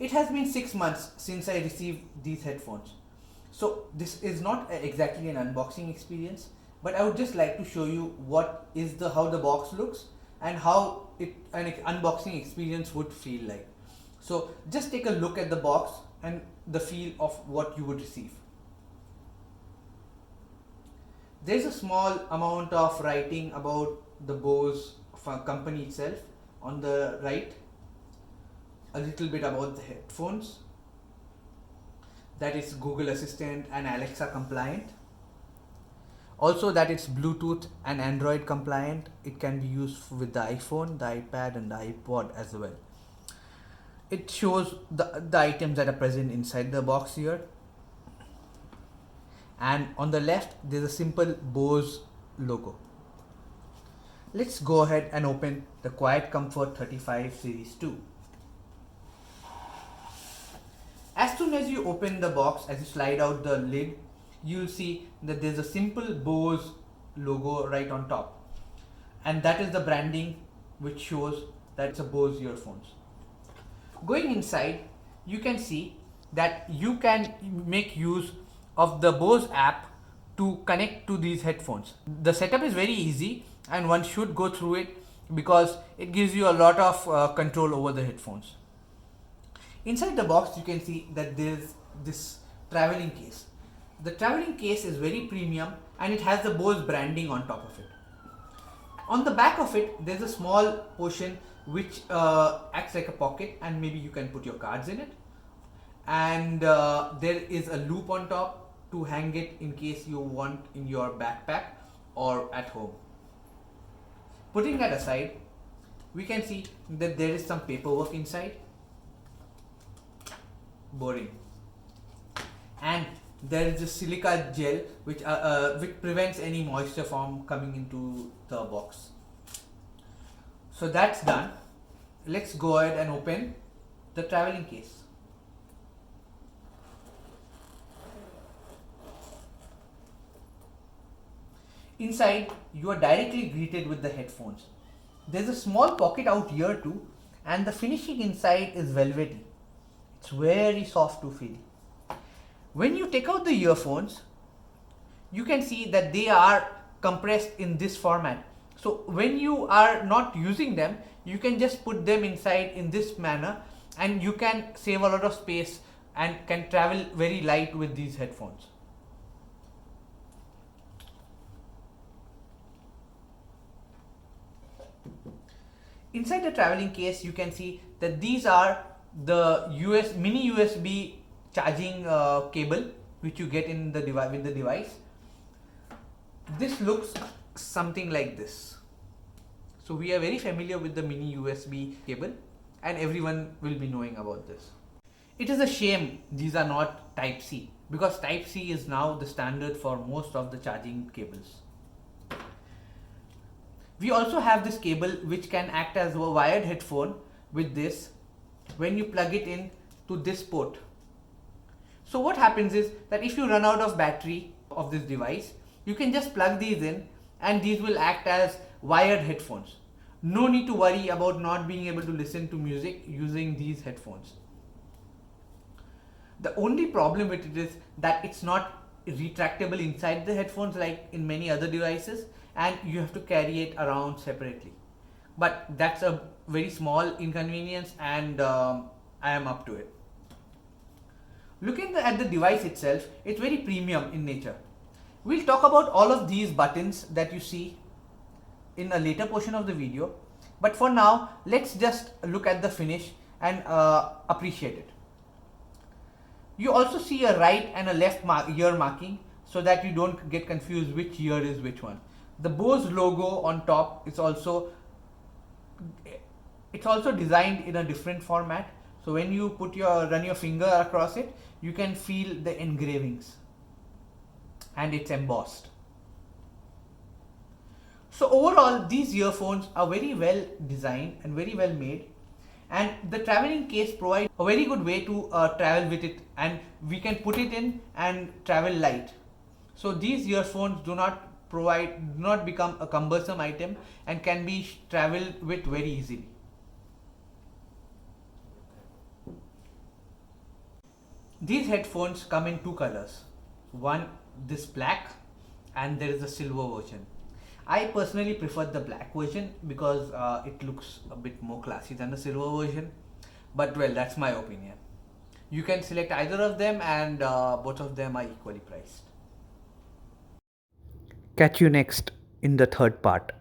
It has been 6 months since I received these headphones. So this is not exactly an unboxing experience, but I would just like to show you how the box looks and how an unboxing experience would feel like. So just take a look at the box and the feel of what you would receive. There's a small amount of writing about the Bose company itself on the right, a little bit about the headphones, that it's Google Assistant and Alexa compliant. Also that it's Bluetooth and Android compliant. It can be used with the iPhone, the iPad and the iPod as well. It shows the items that are present inside the box here. And on the left there's a simple Bose logo. Let's go ahead and open the Quiet Comfort 35 Series 2. As soon as you open the box, as you slide out the lid, you'll see that there's a simple Bose logo right on top. And that is the branding which shows that it's a Bose earphones. Going inside, you can see that you can make use of the Bose app to connect to these headphones. The setup is very easy and one should go through it because it gives you a lot of control over the headphones. Inside the box you can see that there is this traveling case. The traveling case is very premium and it has the Bose branding on top of it. On the back of it there's a small portion which acts like a pocket, and maybe you can put your cards in it. And there is a loop on top to hang it in case you want in your backpack or at home. Putting that aside, we can see that there is some paperwork inside. Boring. And there is a silica gel which prevents any moisture from coming into the box. So that's done. Let's go ahead and open the traveling case. Inside, you are directly greeted with the headphones. There's a small pocket out here too, and the finishing inside is velvety. It's very soft to feel. When you take out the earphones, you can see that they are compressed in this format. So when you are not using them, you can just put them inside in this manner and you can save a lot of space and can travel very light with these headphones. Inside the traveling case, you can see that these are the mini USB charging cable which you get in the with the device. This looks something like this. So we are very familiar with the mini USB cable and everyone will be knowing about this. It is a shame these are not Type-C, because Type-C is now the standard for most of the charging cables. We also have this cable which can act as a wired headphone with this when you plug it in to this port. So what happens is that if you run out of battery of this device, you can just plug these in and these will act as wired headphones. No need to worry about not being able to listen to music using these headphones. The only problem with it is that it's not retractable inside the headphones like in many other devices, and you have to carry it around separately. But that's a very small inconvenience and I am up to it. Looking at the device itself, it's very premium in nature. We'll talk about all of these buttons that you see in a later portion of the video, but for now let's just look at the finish and appreciate it. You also see a right and a left ear marking so that you don't get confused which ear is which one. The Bose logo on top is also designed in a different format. So when you run your finger across it, you can feel the engravings and it's embossed. So overall, these earphones are very well designed and very well made, and the traveling case provides a very good way to travel with it, and we can put it in and travel light. So these earphones do not become a cumbersome item and can be traveled with very easily. These headphones come in two colors. One, this black, and there is a silver version. I personally prefer the black version because it looks a bit more classy than the silver version. But well, that's my opinion. You can select either of them, and both of them are equally priced. Catch you next in the third part.